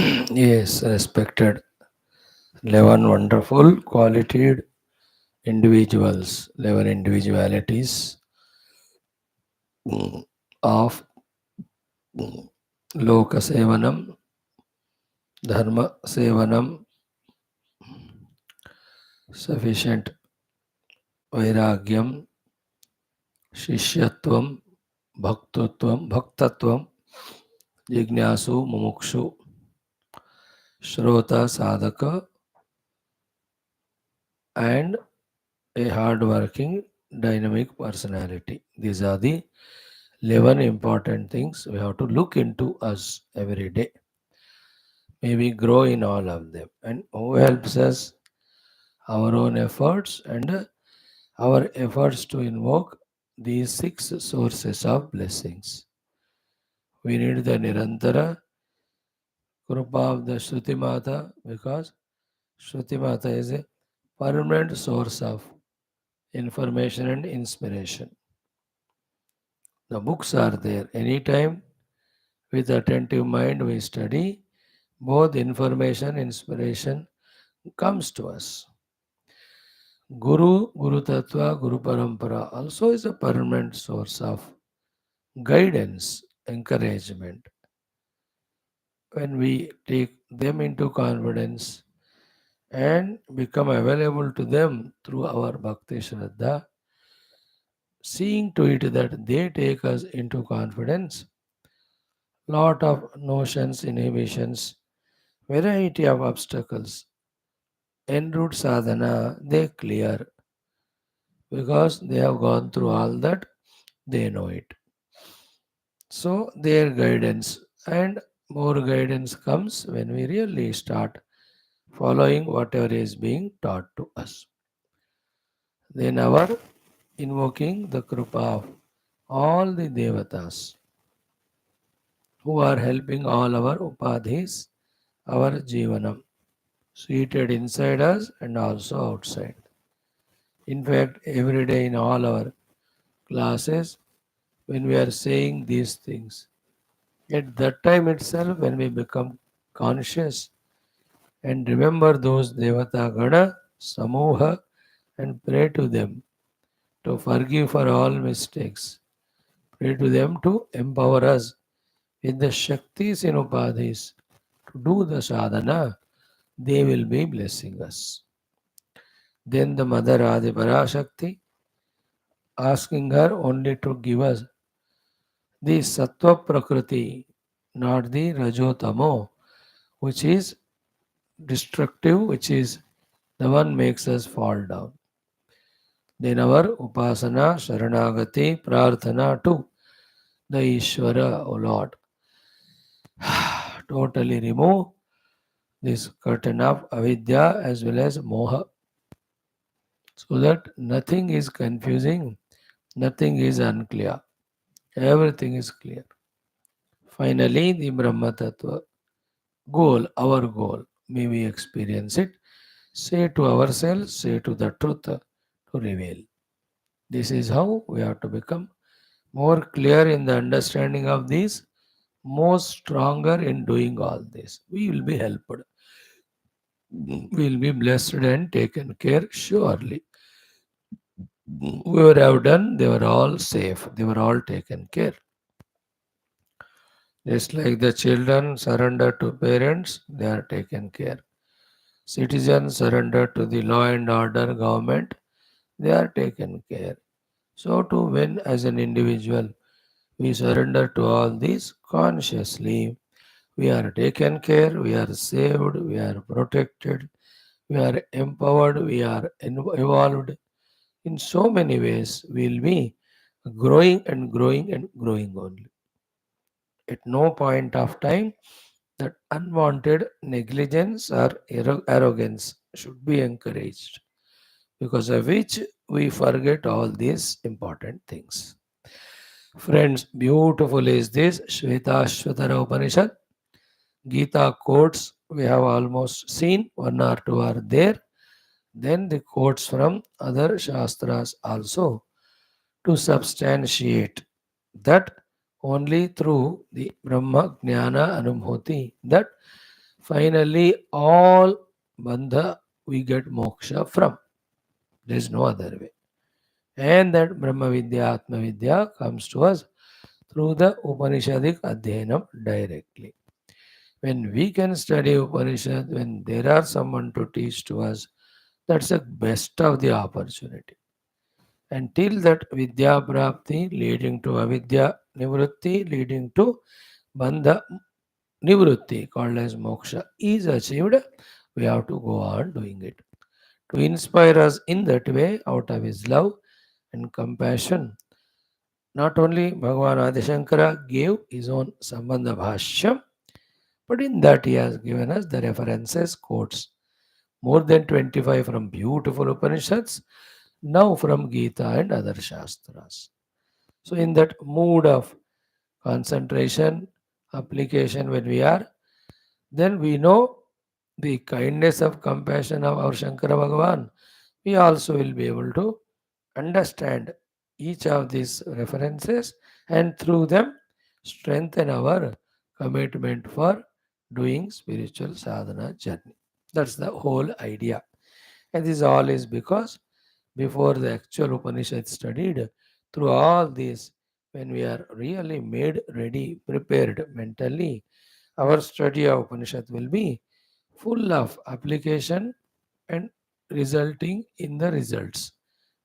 Yes, respected 11 wonderful qualified individuals, 11 individualities of Loka Sevanam, Dharma Sevanam, sufficient Vairagyam, Shishyatvam, Bhaktatvam, Jignasu, Mumukshu, Shrota, Sadhaka, and a hard-working, dynamic personality. These are the 11 important things we have to look into us every day. May we grow in all of them. And who helps us? Our own efforts and our efforts to invoke these 6 sources of blessings. We need the Nirantara Krupa of the Shruti Mata because Shruti Mata is a permanent source of information and inspiration. The books are there anytime. With attentive mind we study, both information, inspiration comes to us. Guru Tattva, Guru Parampara also is a permanent source of guidance, encouragement. When we take them into confidence and become available to them through our Bhakti Shraddha, seeing to it that they take us into confidence, lot of notions, inhibitions, variety of obstacles, en route sadhana, they clear because they have gone through all that, they know it. So, their guidance and more guidance comes when we really start following whatever is being taught to us. Then, our invoking the Krupa of all the Devatas who are helping all our Upadhis, our Jivanam, seated inside us and also outside. In fact, every day in all our classes, when we are saying these things, at that time itself, when we become conscious and remember those Devata Gana, Samoha, and pray to them to forgive for all mistakes. Pray to them to empower us with the Shaktis in Upadhis to do the sadhana. They will be blessing us. Then the Mother Adi Parashakti asking her only to give us the Sattva Prakriti, not the Rajotamo, which is destructive, which is the one makes us fall down. Then our Upasana, Sharanagati, Prarthana to the Ishvara, O Lord. Totally remove this curtain of avidya as well as moha so that nothing is confusing, nothing is unclear, everything is clear. Finally, the Brahma Tattva goal, our goal, may we experience it, say to ourselves, say to the truth to reveal. This is how we have to become more clear in the understanding of these, more stronger in doing all this. We will be helped. We will be blessed and taken care surely. Whoever have done, they were all safe. They were all taken care. Just like the children surrender to parents, they are taken care. Citizens surrender to the law and order government, they are taken care. So too when as an individual we surrender to all these consciously, we are taken care, we are saved, we are protected, we are empowered, we are evolved. In so many ways, we will be growing and growing and growing only. At no point of time that unwanted negligence or arrogance should be encouraged, because of which we forget all these important things. Friends, beautiful is this Shwethashwathara Upanishad. Gita quotes we have almost seen, one or two are there. Then the quotes from other Shastras also to substantiate that only through the Brahma Jnana Anubhuti, that Finally, all bandha we get moksha from. There is no other way. And that Brahma Vidya, Atma Vidya comes to us through the Upanishadic Adhyanam directly. When we can study Upanishad, when there are someone to teach to us, that's the best of the opportunity. Until that Vidya Prapti leading to Avidya Nivrutti leading to Bandha Nivrutti called as Moksha is achieved, we have to go on doing it. To inspire us in that way out of his love and compassion, not only Bhagavan Adi Shankara gave his own Sambandha Bhashyam, but in that he has given us the references, quotes, more than 25 from beautiful Upanishads, now from Gita and other Shastras. So, in that mood of concentration, application, when we are, then we know the kindness of compassion of our Shankara Bhagavan. We also will be able to understand each of these references and through them strengthen our commitment for doing spiritual sadhana journey. That's the whole idea. And this all is because before the actual Upanishad studied, through all this, when we are really made ready, prepared mentally, our study of Upanishad will be full of application and resulting in the results.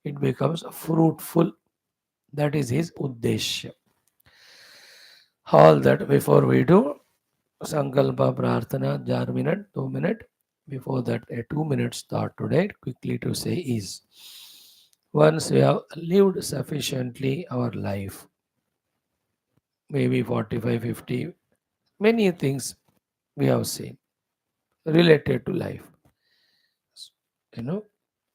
It becomes fruitful. That is his uddeshya. All that before we do, Sankalpa Prarthana, 4 minute, 2 minute. Before that, a 2 minutes thought today, quickly to say is once we have lived sufficiently our life, maybe 45, 50, many things we have seen related to life. You know,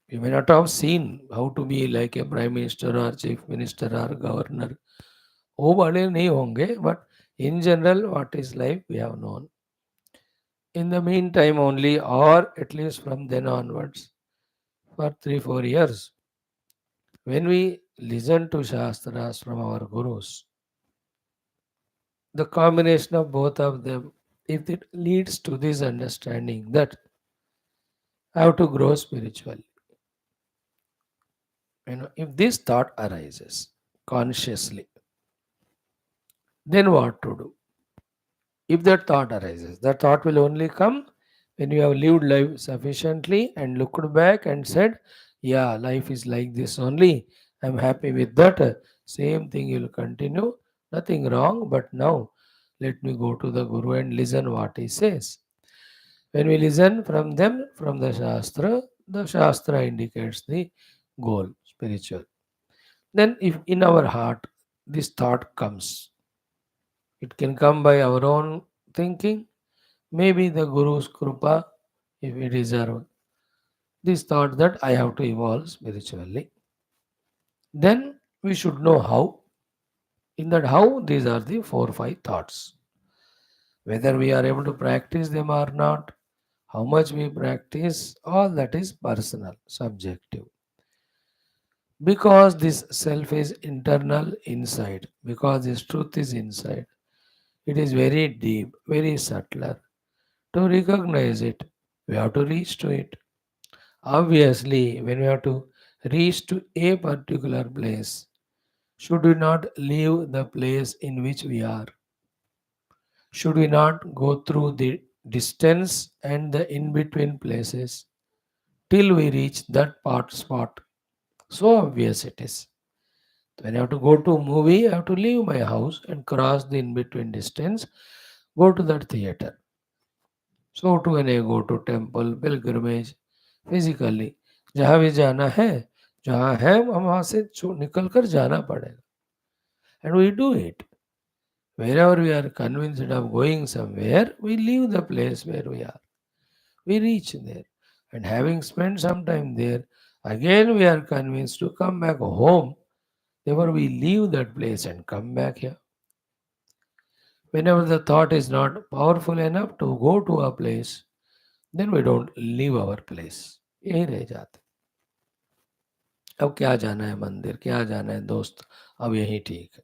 you may not have seen how to be like a prime minister or chief minister or governor. वो बड़े नहीं होंगे, but in general, what is life we have known. In the meantime, only, or at least from then onwards, for 3, 4 years, when we listen to Shastras from our gurus, the combination of both of them, if it leads to this understanding that I have to grow spiritually, if this thought arises consciously, then what to do? If that thought arises, that thought will only come when you have lived life sufficiently and looked back and said, yeah, life is like this only. I'm happy with that. Same thing you'll continue. Nothing wrong, but now let me go to the Guru and listen what he says. When we listen from them, from the Shastra indicates the goal, spiritual. Then if in our heart this thought comes, it can come by our own thinking, maybe the Guru's Krupa, if we deserve this thought that I have to evolve spiritually. Then we should know how. In that how, these are the 4, 5 thoughts. Whether we are able to practice them or not, how much we practice, all that is personal, subjective. Because this self is internal inside, because this truth is inside, it is very deep, very subtler. To recognize it, we have to reach to it. Obviously, when we have to reach to a particular place, should we not leave the place in which we are? Should we not go through the distance and the in between places till we reach that part spot? So obvious it is. When I have to go to a movie, I have to leave my house and cross the in between distance, go to that theater. So to when I go to temple, pilgrimage, physically, जहाँ भी जाना है, जहाँ है हम वहाँ से निकल कर जाना पड़ेगा. And we do it. Wherever we are convinced of going somewhere, we leave the place where we are. We reach there. And having spent some time there, again we are convinced to come back home. Therefore, we leave that place and come back here. Whenever the thought is not powerful enough to go to a place, then we don't leave our place. यही रह जाते. अब क्या जाना है मंदिर, क्या जाना है दोस्त, अब यही ठीक है.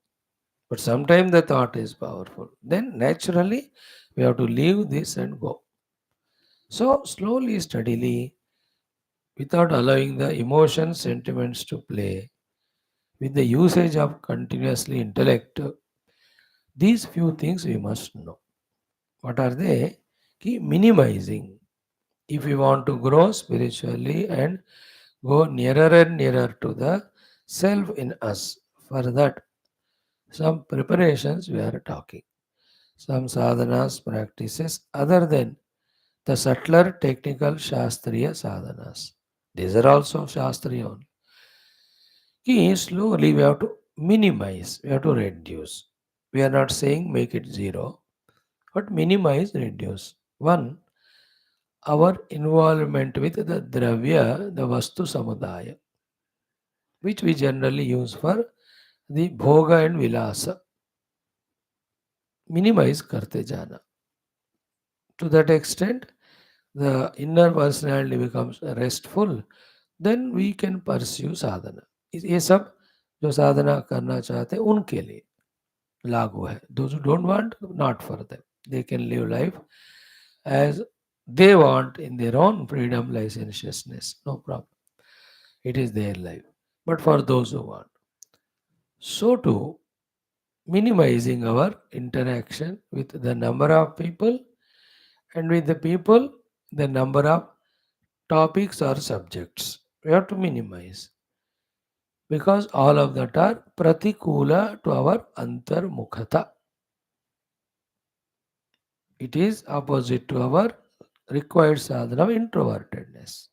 But sometimes the thought is powerful. Then naturally we have to leave this and go. So, slowly, steadily, without allowing the emotions, sentiments to play, with the usage of continuously intellect, these few things we must know. What are they? Keep minimizing. If we want to grow spiritually and go nearer and nearer to the self in us, for that, some preparations we are talking, some sadhanas, practices other than the subtler technical Shastriya sadhanas. These are also Shastriya only. Slowly we have to minimize, we have to reduce. We are not saying make it zero, but minimize, reduce. One, our involvement with the dravya, the vastu samudaya, which we generally use for the bhoga and vilasa. Minimize karte jana. To that extent, the inner personality becomes restful, then we can pursue sadhana. ये सब जो साधना करना चाहते हैं उनके लिए लागू है. Those who don't want, not for them. They can live life as they want in their own freedom, licentiousness. No problem. It is their life. But for those who want. So too, minimizing our interaction with the number of people and with the people, the number of topics or subjects. We have to minimize because all of that are pratikula to our antarmukhata. It is opposite to our required sadhana of introvertedness.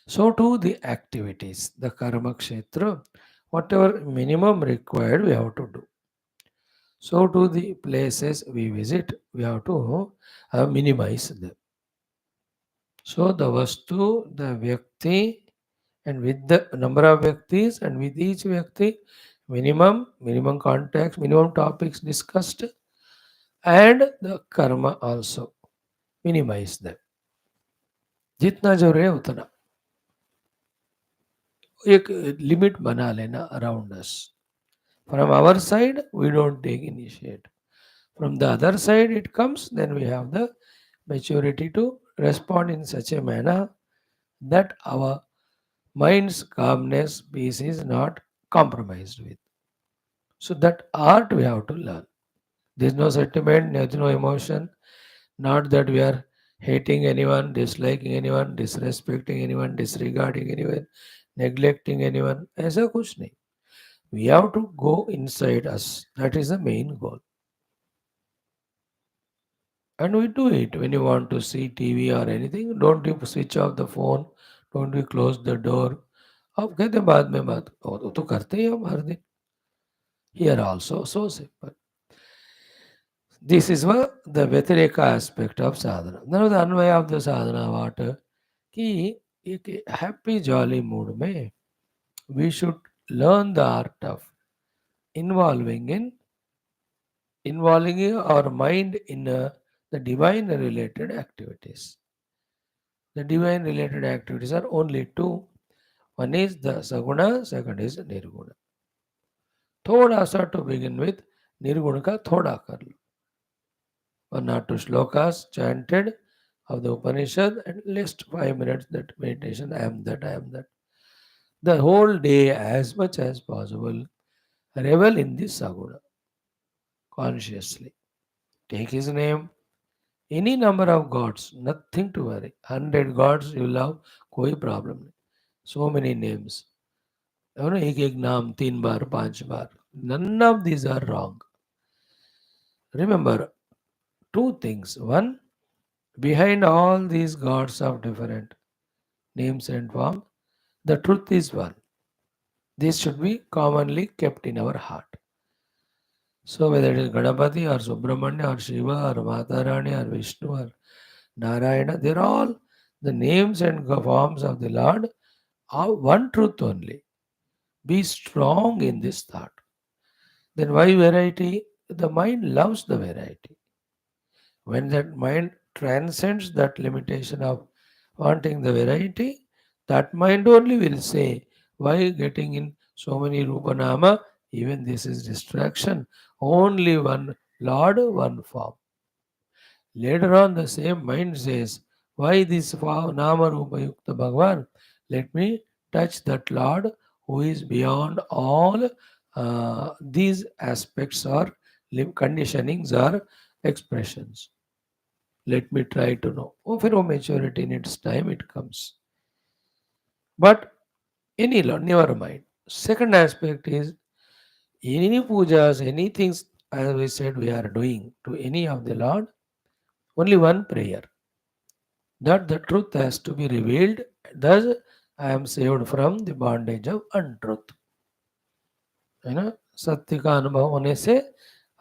So too the activities, the karma kshetra, whatever minimum required we have to do. So too the places we visit, we have to minimize them. So the vastu, the vyakti, and with the number of vyaktis and with each vyakti, minimum context, minimum topics discussed, and the karma also minimize them. जितना जरूरी है उतना एक limit बना लेना around us. From our side, we don't take initiate. From the other side, it comes, then we have the maturity to respond in such a manner that our mind's calmness, peace is not compromised with. So that art we have to learn. There is no sentiment, there is no emotion. Not that we are hating anyone, disliking anyone, disrespecting anyone, disregarding anyone, neglecting anyone. ऐसा कुछ नहीं. We have to go inside us. That is the main goal. And we do it when you want to see TV or anything. Don't you switch off the phone. Don't you close the door. अब कहते हैं बाद में बात वो तो करते ही हम हर दिन. Here also so simple. This is what the Vyatireka aspect of sadhana. Now the Anvay of the sadhana what? कि एक happy jolly mood में we should learn the art of involving in involving our mind in the divine related activities. The divine related activities are only two. One is the saguna, second is nirguna. थोड़ा सा to begin with, निर्गुण का थोड़ा कर लो. 1 or 2 shlokas chanted of the Upanishad and list 5 minutes that meditation. I am that, I am that. The whole day, as much as possible, revel in this saguna consciously. Take his name, any number of gods, nothing to worry. 100 gods you love, कोई problem नहीं. So many names. You know, एक एक नाम 3 बार 5 बार. None of these are wrong. Remember, two things. One, behind all these gods of different names and form, the truth is one. This should be commonly kept in our heart. So whether it is Ganapati or Subramanya or Shiva or Matarani or Vishnu or Narayana, they're all the names and forms of the Lord are one truth only. Be strong in this thought. Then why variety? The mind loves the variety. When that mind transcends that limitation of wanting the variety, that mind only will say, why getting in so many Rupanama? Even this is distraction. Only one Lord, one form. Later on, the same mind says, Why this Nama Rupa Yukta Bhagavan? Let me touch that Lord who is beyond all these aspects or conditionings or expressions. Let me try to know. Oh, for maturity in its time it comes. But any Lord, never mind. Second aspect is any pujas, anything as we said we are doing to any of the Lord, only one prayer that the truth has to be revealed. Thus, I am saved from the bondage of untruth. है ना, सत्य का अनुभव होने से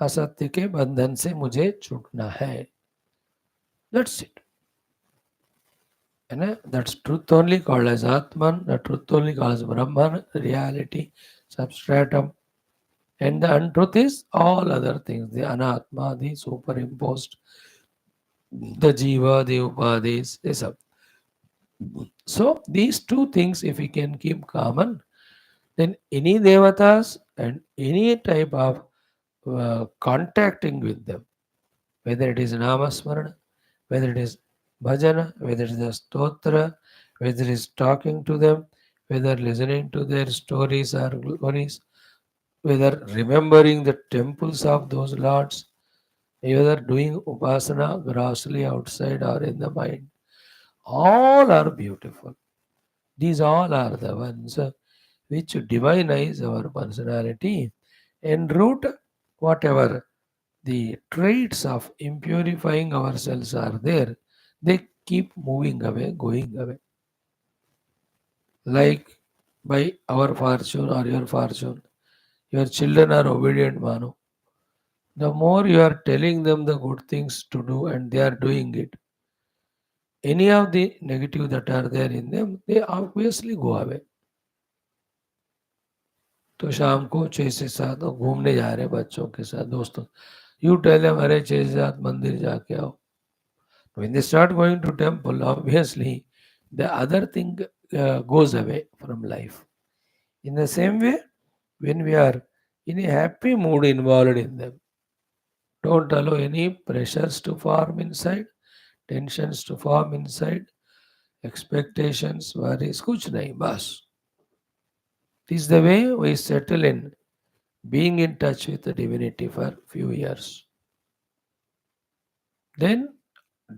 असत्य के बंधन से मुझे छूटना है. That's it. है ना, that's truth only called as Atman, the truth only called as Brahman, reality, substratum. And the untruth is all other things, the anatma, the superimposed, the jiva, the upadis, this up. So these two things, if we can keep common, then any devatas and any type of contacting with them, whether it is namasmarana, whether it is bhajana, whether it is a stotra, whether it is talking to them, whether listening to their stories or glories, whether remembering the temples of those lords, whether doing upasana grossly outside or in the mind, all are beautiful. These all are the ones which divinize our personality and root whatever the traits of impurifying ourselves are there, they keep moving away, going away. Like by our fortune or your fortune, your children are obedient, Manu. The more you are telling them the good things to do and they are doing it, any of the negative that are there in them, they obviously go away. तो शाम को 6 से 7 घूमने जा रहे हैं बच्चों के साथ दोस्तों, यू टेल देम अरे 6 से 7 मंदिर जाके आओ. When they start going to temple, obviously the other thing goes away from life. In the same way, when we are in a happy mood involved in them, don't allow any pressures to form inside, tensions to form inside, expectations, worries, kuch nahi, bas. This is the way we settle in being in touch with the divinity for few years. Then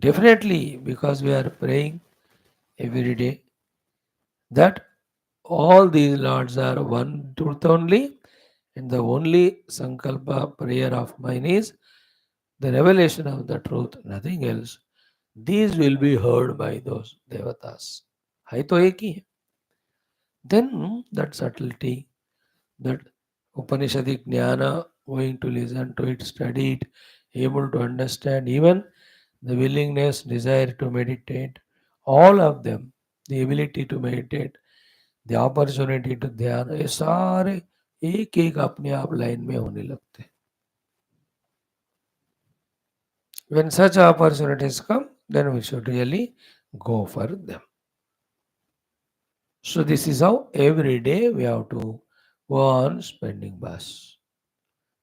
definitely, because we are praying every day, that all these lords are one truth only, and the only sankalpa prayer of mine is the revelation of the truth, nothing else. These will be heard by those devatas. है तो एक ही है. Then that subtlety, that Upanishadic jnana, going to listen to it, study it, able to understand, even the willingness, desire to meditate, all of them, the ability to meditate, the opportunity to ध्यान, ये सारे एक एक अपने आप line में होने लगते हैं. When such opportunities come, then we should really go for them. So this is how every day we have to go on spending bus.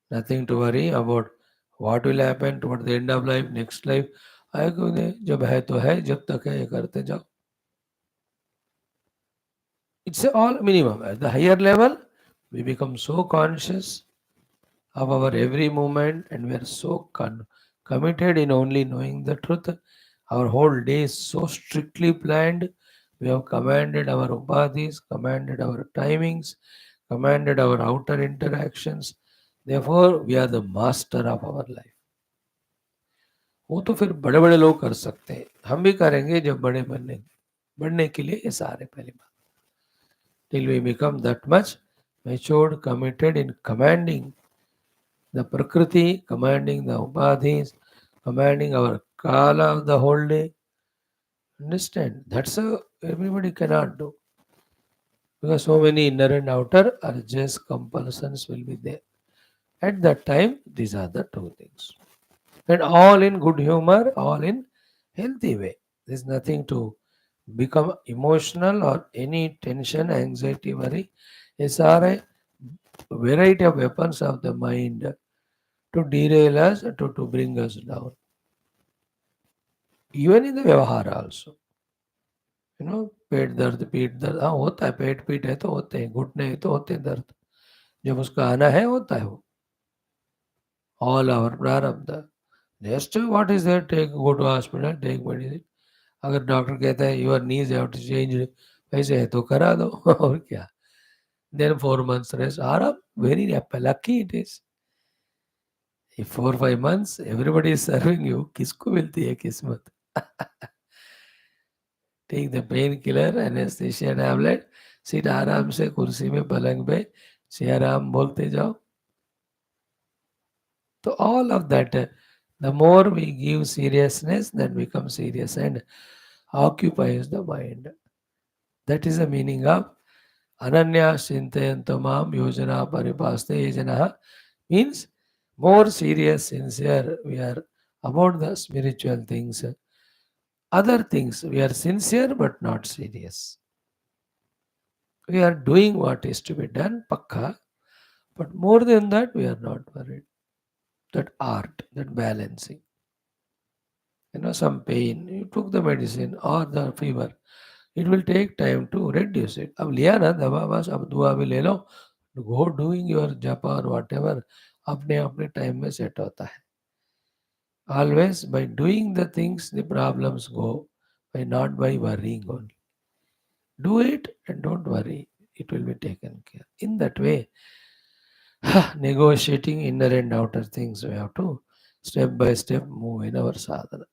Nothing to worry about what will happen toward the end of life, next life. आएगा नहीं, जब है तो है, जब तक है ये करते जाओ. It's all minimum. At the higher level, we become so conscious of our every movement and we are so committed in only knowing the truth. Our whole day is so strictly planned. We have commanded our upadhis, commanded our timings, commanded our outer interactions. Therefore, we are the master of our life. वो तो फिर बड़े बड़े लोग कर सकते हैं, हम भी करेंगे जब बड़े बनने के लिए ये सारे पहली बात. Till we become that much matured, committed in commanding the Prakriti, commanding the Upadhis, commanding our Kala of the whole day. Understand? That's a everybody cannot do. Because so many inner and outer urges, compulsions will be there. At that time, these are the two things. And all in good humor, all in healthy way. There's nothing to become emotional or any tension, anxiety, worry. These are a variety of weapons of the mind to derail us, to bring us down. Even in the व्यवहार also, पेट दर्द पीठ दर्द, हाँ होता है, पेट पीठ है तो होते हैं, घुटने हैं तो होते हैं दर्द, जब उसका आना है होता है वो, ऑल आवर प्रारब्ध। Just what is there, take, go to hospital, take medicine. अगर डॉक्टर कहता है your knees have to change, वैसे है तो करा दो और क्या, देन 4 months रेस्ट, आराम, very lucky it is. 4 5 months everybody is serving you, किसको मिलती है किस्मत। Take the pain killer, anaesthesia tablet, sit आराम से कुर्सी में पलंग पे, सिया राम बोलते जाओ। तो all of that, the more we give seriousness, that becomes serious and occupies the mind. That is the meaning of ananya chintayanto mam yojana paripaste yajana, means more serious, sincere we are about the spiritual things. Other things we are sincere but not serious. We are doing what is to be done, pakka, but more than that we are not worried. That art, that balancing. Some pain, you took the medicine or the fever, it will take time to reduce it. अब लिया ना दवा, बस अब दुआ भी ले लो, go doing your japa or whatever, अपने अपने टाइम में सेट होता है. Always by doing the things the problems go, by not by worrying only. Do it and don't worry, it will be taken care. In that way, negotiating inner and outer things, we have to step by step move in our sadhana.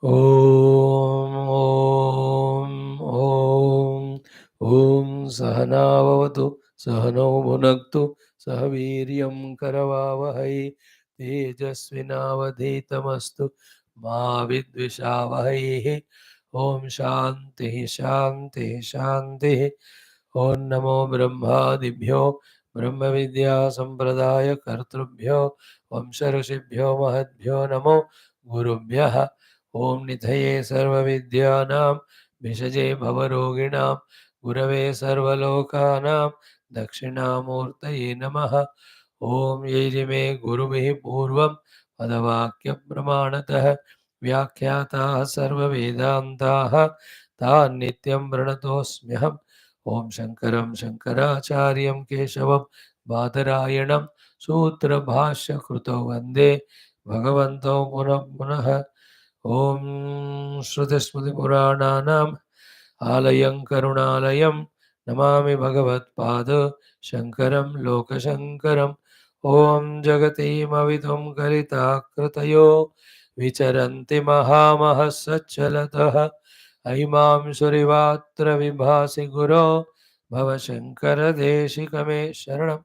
ॐ ॐ ॐ ॐ सहनाववतु सहनौ भुनक्तु सह वीर्यं करवावहै तेजस्विनावधीतमस्तु मा विद्विषावहैः ॐ शान्तिः शान्तिः शान्तिः ॐ नमो ब्रह्मादिभ्यो ब्रह्मविद्यासम्प्रदायकर्तृभ्यो वंशऋषिभ्यो महद्भ्यो नमो गुरुभ्यः ॐ निधये सर्वविद्यानां भिषजे भवरोगिणां गुरवे सर्वलोकानां दक्षिणामूर्तये नमः। ॐ यैरिमे गुरुभिः पूर्वं पदवाक्यप्रमाणतः व्याख्याताः सर्ववेदान्ताः तान् नित्यं प्रणतोऽस्म्यहम्। ॐ शङ्करं शङ्कराचार्यं केशवं बादरायणं सूत्रभाष्यकृतौ वन्दे भगवन्तौ पुनः पुनः। ॐ श्रुतिस्मृतिपुराणानाम् आलयं करुणालयं नमामि भगवत्पाद शङ्करं लोकशङ्करम्। ॐ जगतीमवितुं कलिताकृतयो विचरन्ति महामहः ऐमां सुरिवात्र विभासि गुरो भवशङ्करदेशिकमे शरणम्।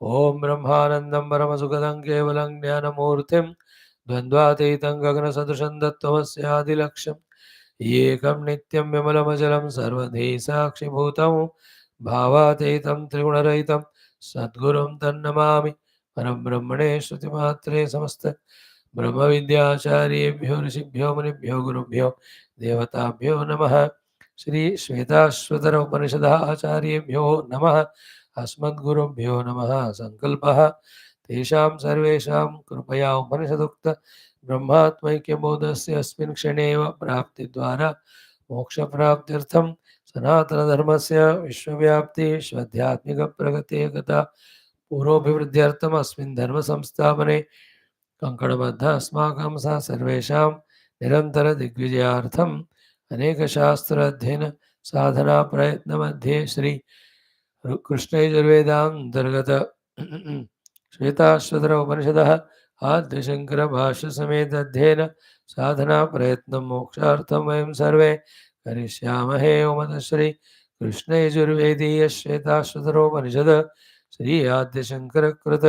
ॐ ब्रह्मानन्दं परमसुखदं केवलं ज्ञानमूर्तिं द्वन्द्वातीतं गगनसदृशं तत्त्वमस्यादिलक्ष्यम् एकं नित्यं विमलमचलं सर्वधी साक्षिभूतं भावातीतं त्रिगुणरहितं सद्गुरुं तन्नमामि। परब्रह्मणे श्रुतिमात्रे समस्त ब्रह्मविद्याचार्येभ्यो ऋषिभ्यो मुनिभ्यो गुरुभ्यो देवताभ्यो नमः। श्री श्वेताश्वतर उपनिषदः आचार्येभ्यो नमः। अस्मद्गुरुभ्यो नमः। संकल्पः तेषां सर्वेषां कृपया उपनिषदुक्त ब्रह्मात्मैक्यबोधस्य अस्मिन् क्षणे एव प्राप्तिद्वारा मोक्षप्राप्त्यर्थं सनातनधर्मस्य विश्वव्याप्ति स्वाध्यात्मिकप्रगतेः गता पूर्वोऽभिवृद्ध्यर्थम् अस्मिन् धर्मसंस्थापने कङ्कणबद्ध अस्माकं सह सर्वेषां निरन्तरदिग्विजयार्थम् अनेकशास्त्राध्ययन साधना प्रयत्नमध्ये श्री कृष्णयजुर्वेदान्तर्गत श्वेताश्वतर उपनिषदः आद्यशङ्करभाष्यसमेत अध्ययन साधना प्रयत्नं मोक्षार्थं वयं सर्वे करिष्यामहे। ओम श्री कृष्णयजुर्वेदीय श्वेताश्वतरोपनिषद श्री आद्यशङ्करकृत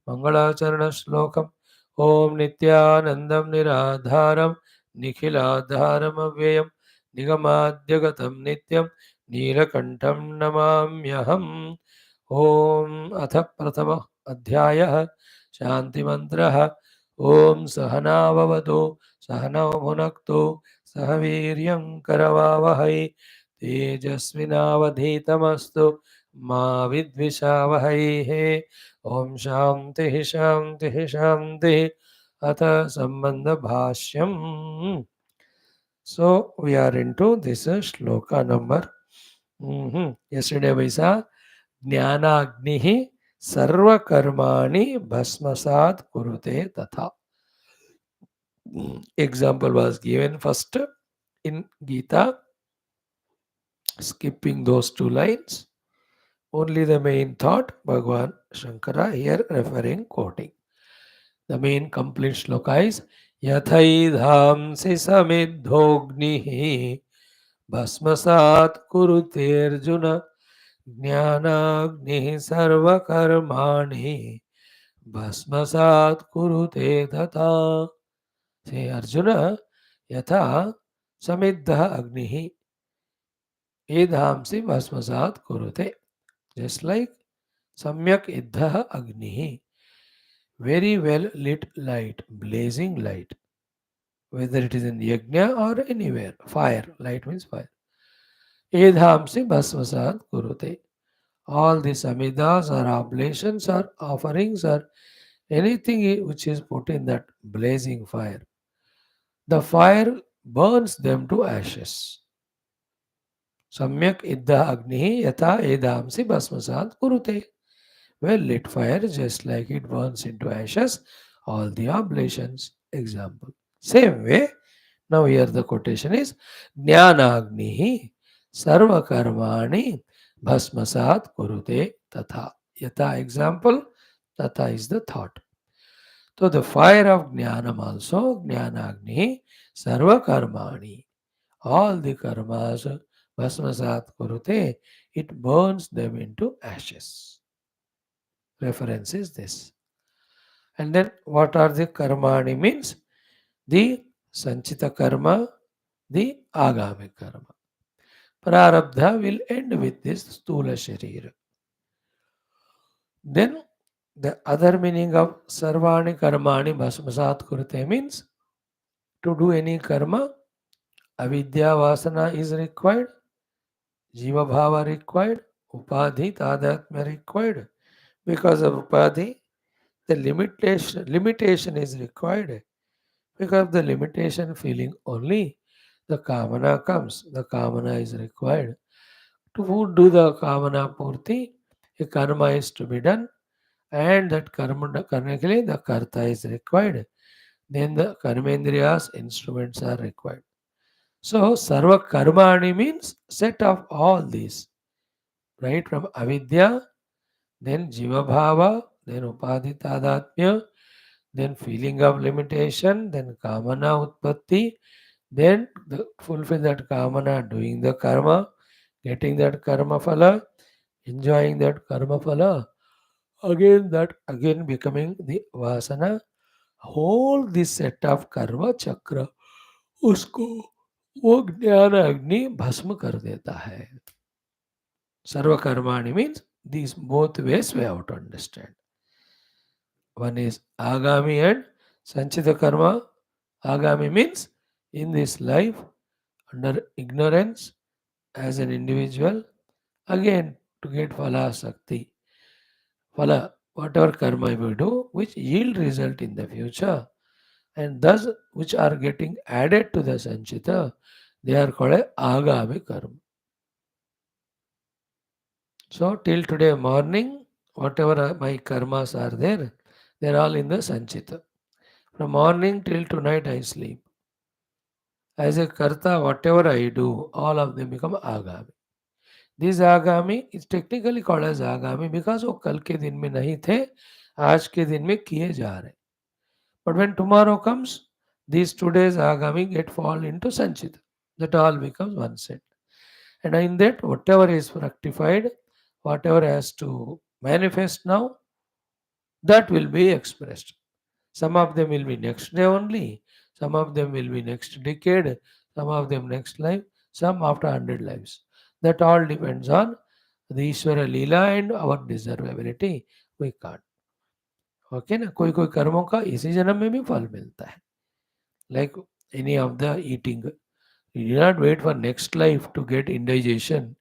मङ्गलाचरणश्लोकम्। ॐ नित्यानन्दं निराधारं निखिलाधारमव्ययं निगमाद्यगतं नित्यं नीलकण्ठं नमाम्यहम्। ॐ अथ प्रथमः अध्यायः शान्तिमन्त्रः। ॐ सहनाववतु सहनौ भुनक्तु सह वीर्यं करवावहै तेजस्विनावधीतमस्तु मा विद्विषावहैः। ॐ शान्तिः शान्तिः शान्तिः। Atha Sambandha Bhashyam. So we are into this shloka number. Yesterday we saw Jnanagnihi Sarva Karmani Bhasmasat Kurute Tatha. Example was given first in Gita, skipping those two lines. Only the main thought, Bhagwan Shankara here referring, quoting. The main complete shloka is Yathaidhamsi samidhognihi bhasmasat kuruterjuna jnanagnihi sarvakarmani bhasmasat kurute tata. Say Arjuna, Yatha samidha agnihi idhamsi bhasmasat kurute. Just like Samyak Iddha Agnihi, very well lit light, blazing light, whether it is in yajna or anywhere, fire, light means fire. Edhamsi Bhasmasat Kurute. All the samidas or oblations or offerings or anything which is put in that blazing fire, the fire burns them to ashes. Samyak Iddha Agnihi Yata Edhamsi Bhasmasat Kurute. Well lit fire, just like it burns into ashes, all the oblations. Example. Same way, now here the quotation is Jnanagnihi Sarva Karmani Bhasmasat Kurute Tatha. Yata example, Tatha is the thought. So the fire of Jnanam also, Jnanagnihi Sarva Karmani. All the karmas Bhasmasat Kurute, it burns them into ashes. Reference is this. And then what are the karmani means? The sanchita karma, the agami karma. Prarabdha will end with this stula sharira. Then the other meaning of sarvani karmani bhasmasat kurte means to do any karma, avidya vasana is required, jiva bhava required, upadhi tadatma required. Because of upadhi, the limitation is required. Because of the limitation feeling only, the kamana comes. The kamana is required. To do the kamana purti, a karma is to be done, and that karma karne ke liye the karta is required. Then the karmendriyas, instruments are required. So, sarva karmani means set of all these, right? From avidya, then jiva bhava, then upadhi tadatmya, then feeling of limitation, then kamana utpatti, then fulfill that kamana, doing the karma, getting that karma phala, enjoying that karma phala, again becoming the vasana, whole this set of karma chakra, उसको वो ज्ञान अग्नि भस्म कर देता है. सर्व कर्माणि means these both ways we have to understand. One is agami and sanchita karma. Agami means in this life under ignorance as an individual, again to get phala sakti. Phala, whatever karma we do, which yield result in the future, and thus which are getting added to the sanchita, they are called a agami karma. So till today morning, whatever my karmas are there, they are all in the sanchita. From morning till tonight I sleep. As a karta, whatever I do, all of them become agami. This आगामी is technically called as आगामी because वो कल के दिन में नहीं थे, आज के दिन में किए जा रहे. But when tomorrow comes, these today's आगामी get fall into sanchita. That all becomes one set. And in that, whatever is rectified, whatever has to manifest now, that will be expressed. Some of them will be next day only, some of them will be next decade, some of them next life, some after 100 lives. That all depends on the Ishvara Leela and our deservability. We can't. Okay ना, कोई कोई कर्मों का इसी जन्म में भी फल मिलता है. Like any of the eating, you do not wait for next life to get indigestion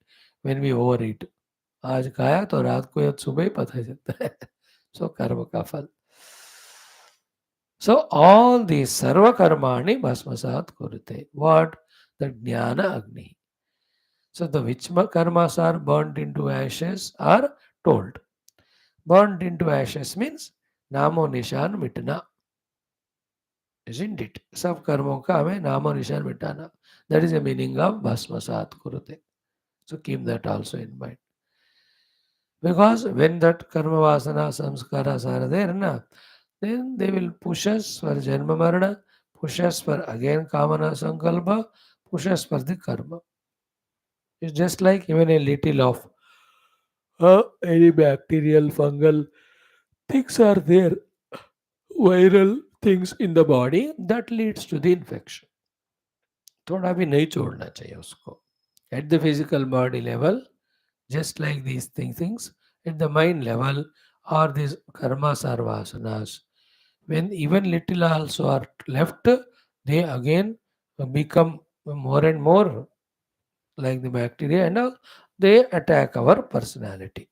when we overeat. आज खाया तो रात को या सुबह ही पता चलता है. सो कर्म का फल. So all these sarva karmani bhasmasat kurute. What? The jnana agni. So the which karmas are burnt into ashes are told. Burnt into ashes means नामो निशान मिटना, isn't it? सब कर्मों का हमें नामो निशान मिटाना. That is the meaning of bhasmasat kurute. So keep that also in mind. Because when that karma vasana samskaras are there, na, then they will push us for janma marana, push us for again kamana sankalpa, push us for the karma. It's just like even a little of any bacterial, fungal things are there, viral things in the body that leads to the infection. थोड़ा भी नहीं छोड़ना चाहिए उसको. At the physical body level, just like these things, at the mind level, are these karmas or vasanas. When even little also are left, they again become more and more like the bacteria and all, they attack our personality.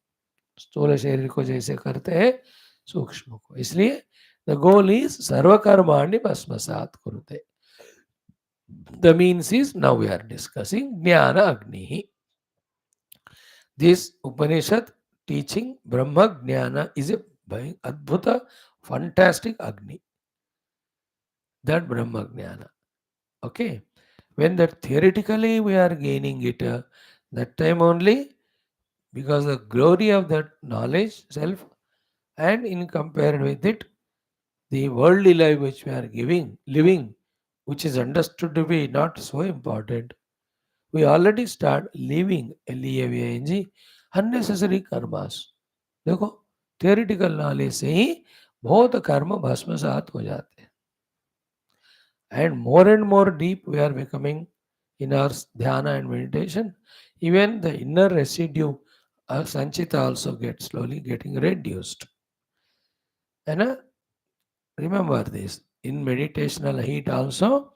स्थूल शरीर को जैसे करते हैं सूक्ष्म को, इसलिए the goal is सर्वकर्माणि भस्मसात कुरुते. The means is now we are discussing Jnana Agni. This Upanishad teaching Brahma Jnana is a Adbhuta, fantastic Agni. That Brahma Jnana. Okay. When that theoretically we are gaining it, that time only, because the glory of that knowledge, self, and in compared with it, the worldly life which we are living, which is understood to be not so important, we already start living LEAVING unnecessary karmas. देखो theoretical knowledge से ही बहुत कर्म भस्मसात हो जाते हैं. And more deep we are becoming in our dhyana and meditation. Even the inner residue sanchita also gets slowly getting reduced. And remember this, in meditational heat also,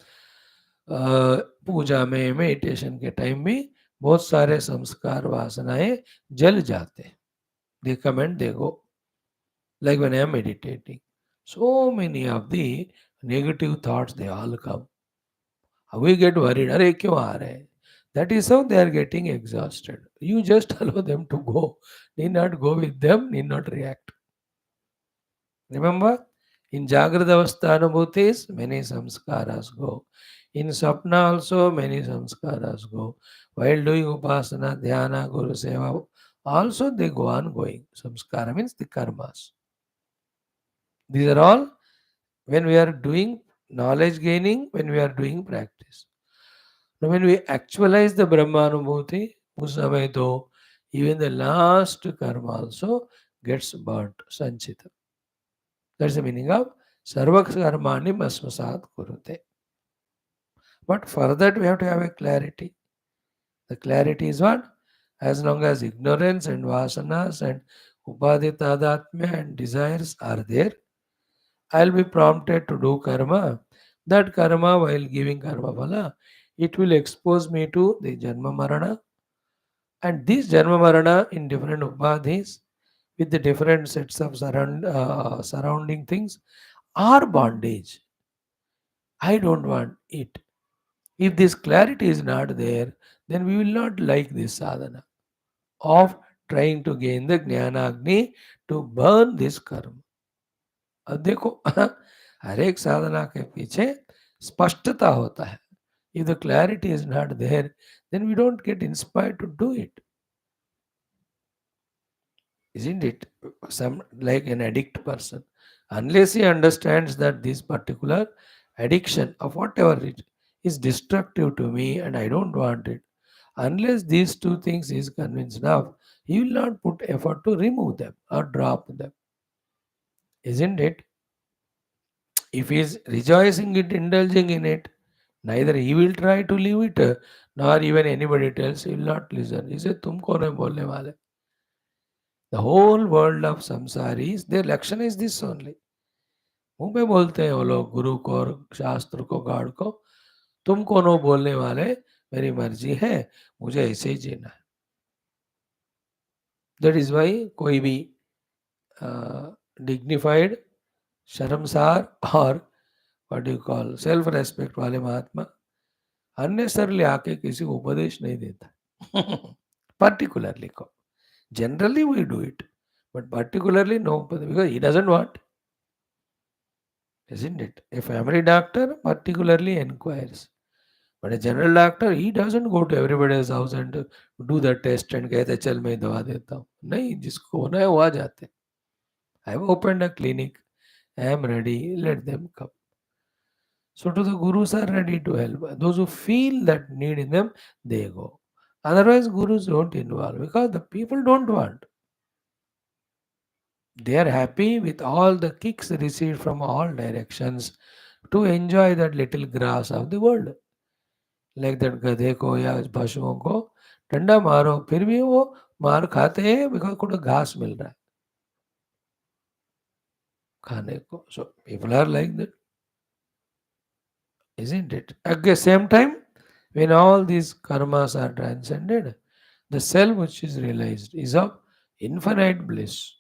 पूजा में meditation के time में बहुत सारे संस्कार वासनाएं जल जाते हैं. They come and they go. Like when I am meditating, so many of the negative thoughts they all come. We get worried. अरे क्यों आ रहे हैं? That is how they are getting exhausted. You just allow them to go. Need not go with them. Need not react. Remember, in Jagrata Avastha Anubhutis, many samskaras go. In Sapna also, many samskaras go. While doing Upasana, Dhyana, Guru Seva, also they go on going. Samskara means the karmas. These are all when we are doing knowledge gaining, when we are doing practice. Now, when we actualize the Brahmanubhuti, उस समय तो even the last karma also gets burnt, sanchita. That's the meaning of sarva karmani bhasmasat kurute. But for that we have to have a clarity. The clarity is what? As long as ignorance and vasanas and upaditadatmya and desires are there, I'll be prompted to do karma. That karma, while giving karma phala, it will expose me to the janma marana. And this janma marana in different upadhis with the different sets of surrounding things are bondage. I don't want it. If this clarity is not there, then we will not like this sadhana of trying to gain the jnanagni to burn this karma. अब देखो हर एक साधना के पीछे स्पष्टता होता है. If the clarity is not there, then we don't get inspired to do it. Isn't it? Some like an addict person. Unless he understands that this particular addiction of whatever it is destructive to me and I don't want it, unless these two things is convinced of, he will not put effort to remove them or drop them. Isn't it? If he is rejoicing it, indulging in it, neither he will try to leave it, nor even anybody else, he will not listen. He said, तुम कौन है बोलने वाले? The whole world of samsaris, their action is this only. मुंह पे बोलते हैं वो लोग गुरु को और शास्त्र को गॉड को, तुम कौन हो बोलने वाले, मेरी मर्जी है, मुझे ऐसे ही जीना है. दैट इज वाई कोई भी डिग्निफाइड शर्मसार और what you call self respect वाले महात्मा अननेसरली आके किसी को उपदेश नहीं देता पर्टिकुलरली को generally we do it but particularly no because he doesn't want isn't it a family doctor particularly inquires but a general doctor he doesn't go to everybody's house and do the test and कहते चल मैं दवा देता हूँ नहीं जिसको होना है वो आ जाते हैं I have opened a clinic I am ready let them come. So to the gurus are ready to help. Those who feel that need in them, they go. Otherwise, gurus don't involve because the people don't want. They are happy with all the kicks received from all directions to enjoy that little grass of the world. Like that गधे को या पशुओं को डंडा मारो फिर भी वो मार खाते हैं बिकॉज को घास मिल रहा है खाने को. So people are like that. Isn't it? At the same time, when all these karmas are transcended, the self which is realized is of infinite bliss.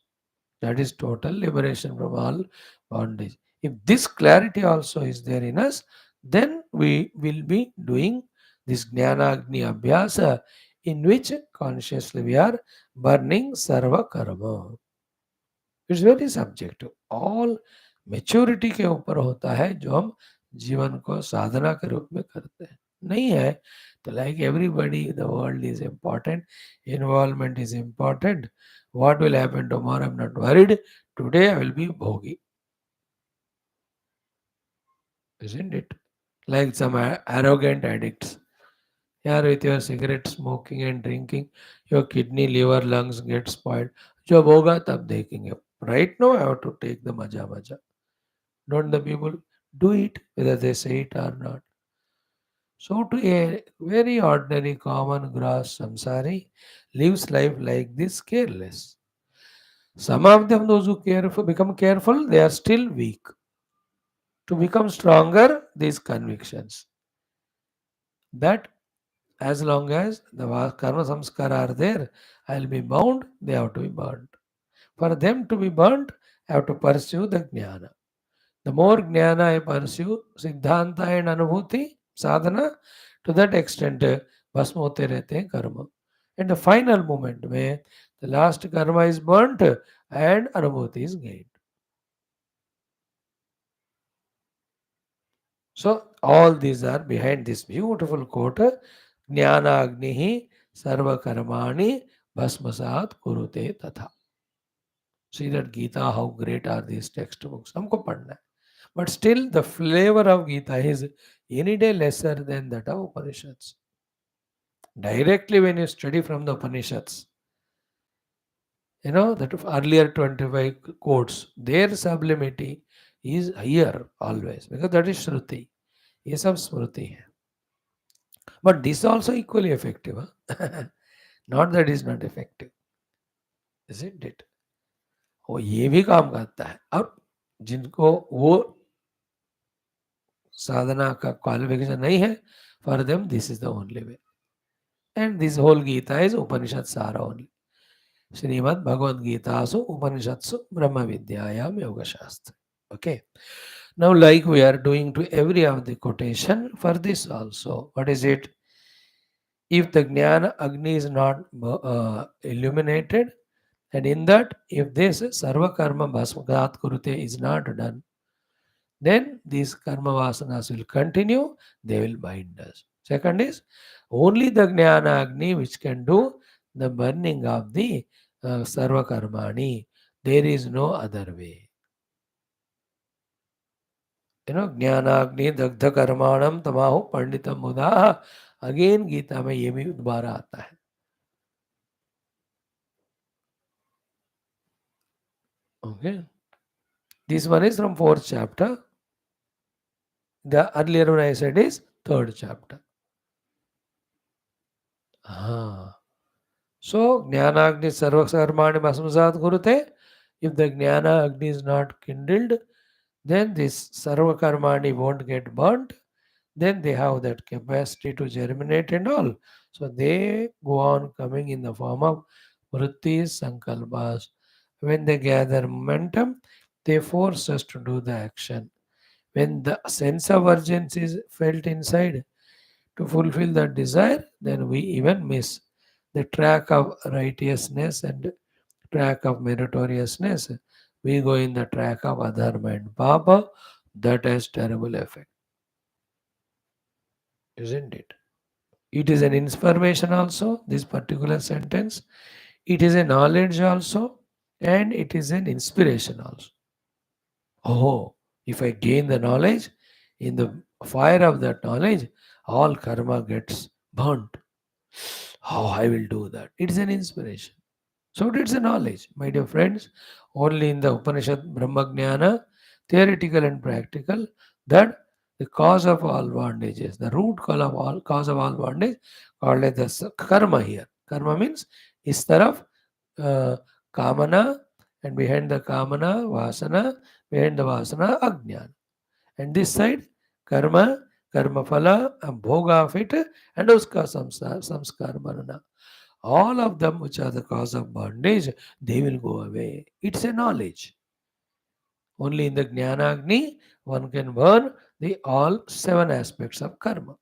That is total liberation from all bondage. If this clarity also is there in us, then we will be doing this Jnana Agni Abhyasa in which consciously we are burning Sarva Karma. It's very subjective all maturity के ऊपर होता है जो हम जीवन को साधना के रूप में करते हैं नहीं है तो like everybody the world is important involvement is important what will happen tomorrow I am not worried today I will be भोगी isn't it like some arrogant addicts यार with your cigarette smoking and drinking your kidney liver lungs get spoiled जब होगा तब देखेंगे right now I have to take the maja maja. Don't the people do it whether they say it or not? So to a very ordinary common gross samsari lives life like this careless. Some of them, those who careful become careful, they are still weak. To become stronger, these convictions that as long as the karma samskara are there, I'll be bound, they have to be burnt. For them to be burnt, I have to pursue the jnana. The more jnana I pursue, siddhanta and anubhuti, sadhana, to that extent, भस्म होते रहते हैं कर्म. And the final moment में the last karma is burnt and anubhuti is gained. So all these are behind this beautiful quote, jnana agnihi sarva karmani bhasmasat kurute tatha. See that Gita, how great are these textbooks. हमको पढ़ना है. But still, the flavor of Gita is any day lesser than that of Upanishads. Directly, when you study from the Upanishads, you know that of earlier 25 quotes, their sublimity is higher always because that is Shruti. ये सब स्मृति है. But this also equally effective. Huh? Not that is not effective. Isn't it? वो ये भी काम करता है. अब जिनको वो साधना का क्वालिफिकेशन नहीं है, for them this is the only way. And this whole Gita is Upanishad Sara only. Srimad Bhagavad Gita so Upanishatsu Brahma Vidyayam Yoga Shastra. Okay. Now, like we are doing to every of the quotation for this also, what is it? If the Jnana Agni is not illuminated, and in that, if this Sarva Karma Bhasmagat Kurute is not done, then these karma vasanas will continue, they will bind us. Second is only the Jnana Agni which can do the burning of the Sarva Karmani. There is no other way. You know, Jnana Agni Dagdha Karmanam Tamahu Panditam Mudaha. Again, Gita में ये भी दोबारा आता है. Okay. This one is from 4th chapter. The earlier one I said is 3rd chapter. So, Jnana Agni Sarva Karmani Bhasmasat Kurute. If the Jnana Agni is not kindled, then this Sarva Karmani won't get burnt. Then they have that capacity to germinate and all. So, they go on coming in the form of vrittis, sankalpas. When they gather momentum, They force us to do the action. When the sense of urgency is felt inside to fulfill that desire, then we even miss the track of righteousness and track of meritoriousness. We go in the track of adharma and papa. That has terrible effect, isn't it? It is an information also, this particular sentence. It is a knowledge also, and it is an inspiration also. Oh, if I gain the knowledge, in the fire of that knowledge, all karma gets burnt. How I will do that. It is an inspiration. So it's a knowledge, my dear friends. Only in the Upanishad Brahmagnana, theoretical and practical, that the cause of all bondages, the root cause of all bondage, called as the karma here. Karma means is taraf, uh, kamana, and behind the kamana, vasana, behind the vasana, ajnana. And this side, karma, karma phala, and bhoga of it, and uska samskar manana. All of them which are the cause of bondage, they will go away. It's a knowledge. Only in the Jnanagni one can burn the all seven aspects of karma.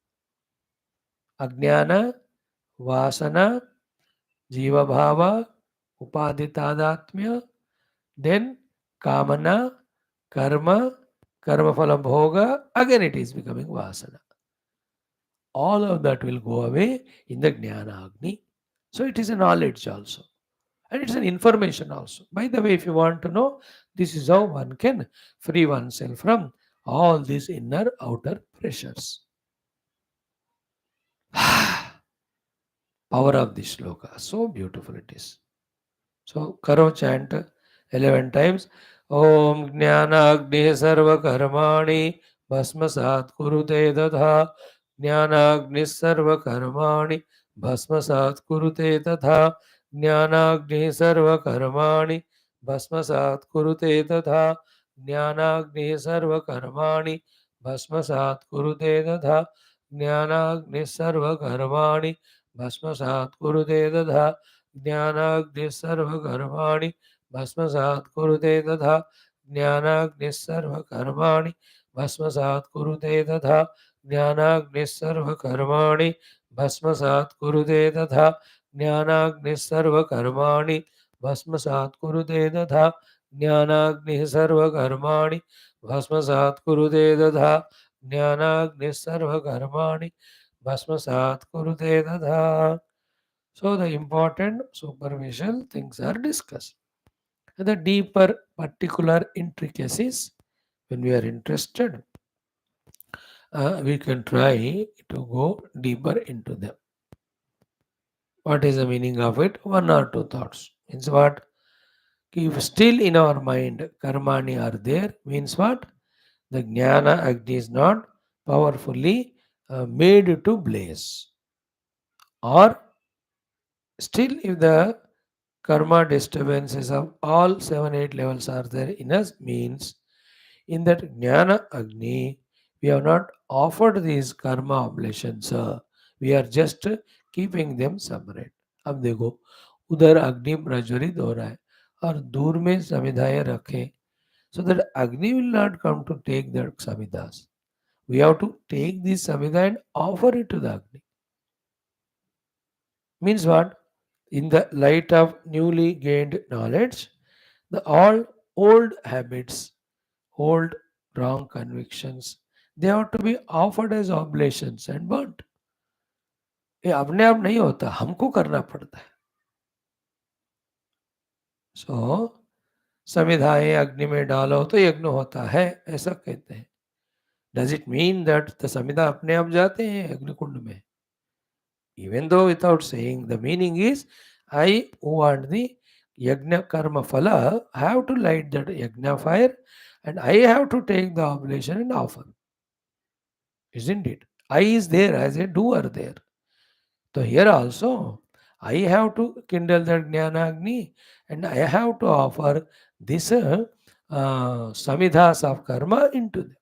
Ajnana, Vasana, Jiva Bhava, Upaditadatmya, then Kamana, Karma, Karma Phala Bhoga, again it is becoming Vasana. All of that will go away in the Jnana Agni. So it is a knowledge also. And it's an information also. By the way, if you want to know, this is how one can free oneself from all these inner outer pressures. Power of this sloka, so beautiful it is. So Karo chant 11 times. Om Jnanagni Sarva Karmani Bhasmasat Kurute Dadha. Jnanagni Sarva Karmani Bhasmasat Kurute Dadha. Jnanagni Sarva Karmani Bhasmasat Kurute Dadha. Jnanagni Sarva Karmani Bhasmasat Kurute Dadha. Jnanagni Sarva Karmani Bhasmasat Kurute Dadha. ज्ञानाग्निः सर्वकर्माणि भस्मसात् कुरुते तथा ज्ञानाग्निः सर्वकर्माणि भस्मसात् कुरुते तथा ज्ञानाग्निः सर्वकर्माणि भस्मसात् कुरुते तथा ज्ञानाग्निः सर्वकर्माणि भस्मसात् कुरुते तथा ज्ञानाग्निः सर्वकर्माणि भस्मसात् कुरुते तथा ज्ञानाग्निः सर्वकर्माणि भस्मसात् कुरुते तथा. So the important superficial things are discussed. And the deeper particular intricacies, when we are interested, we can try to go deeper into them. What is the meaning of it? One or two thoughts. Means what? If still in our mind karmani are there, means what? The jnana agni is not powerfully made to blaze. Or still if the karma disturbances of all 7 8 levels are there in us, means in that jnana agni we have not offered these karma oblations, we are just keeping them separate. अब देखो उधर अग्नि प्रज्वलित हो रहा है और दूर में समिधाएं रखे, so that agni will not come to take that samidas. We have to take this samida and offer it to the agni. Means what? In the light of newly gained knowledge, the all old habits, old wrong convictions, they have to be offered as oblations and burnt. ये अपने आप नहीं होता, हमको करना पड़ता है. सो समिधाएं अग्नि में डालो तो यज्ञ होता है, ऐसा कहते हैं. Does it mean that the samidha अपने आप जाते हैं अग्निकुंड में? Even though without saying, the meaning is I who want the yajna karma phala, I have to light that yajna fire and I have to take the oblation and offer. Isn't it? I is there as a doer there. So here also, I have to kindle that jnana agni and I have to offer this samidhas of karma into them.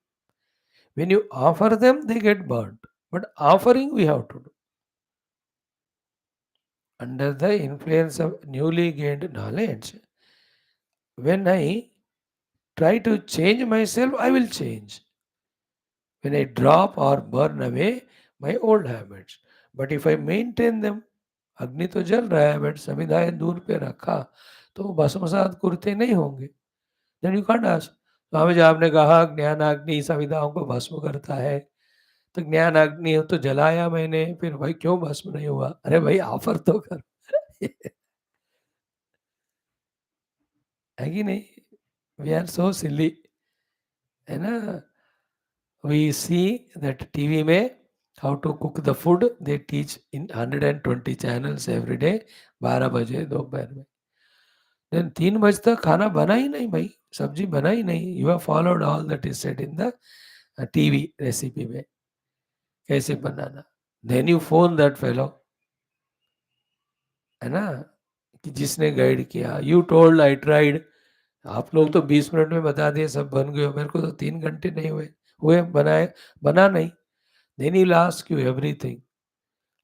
When you offer them, they get burnt. But offering we have to do. Under the influence of newly gained knowledge, when I try to change myself, I will change. When I drop or burn away my old habits. But if I maintain them, अग्नि तो जल रहा है but समिधाय दूर पे रखा तो वो भस्मसात कुर्ते नहीं होंगे. Then you can't ask. Swami ji आपने कहा ज्ञान अग्नि समिधाओं को भस्म करता है, तो ज्ञान अग्नि हो तो जलाया मैंने, फिर भाई क्यों भस्म नहीं हुआ? अरे भाई ऑफर तो कर. है कि नहीं? वी आर सो सिली, है ना? We see that TV में how to cook the food, they teach in 120 channels every day, 12 बजे दोपहर में. Then 3 बजे तक खाना बना ही नहीं भाई, सब्जी बना ही नहीं. You have followed all that is said in the TV recipe में, कैसे बनाना. Then you phone that fellow, है ना, कि जिसने गाइड किया. You told I tried. आप लोग तो 20 मिनट में बता दिए सब बन गए, मेरे को तो 3 घंटे नहीं हुए बनाए, बना नहीं. Then he'll ask you everything.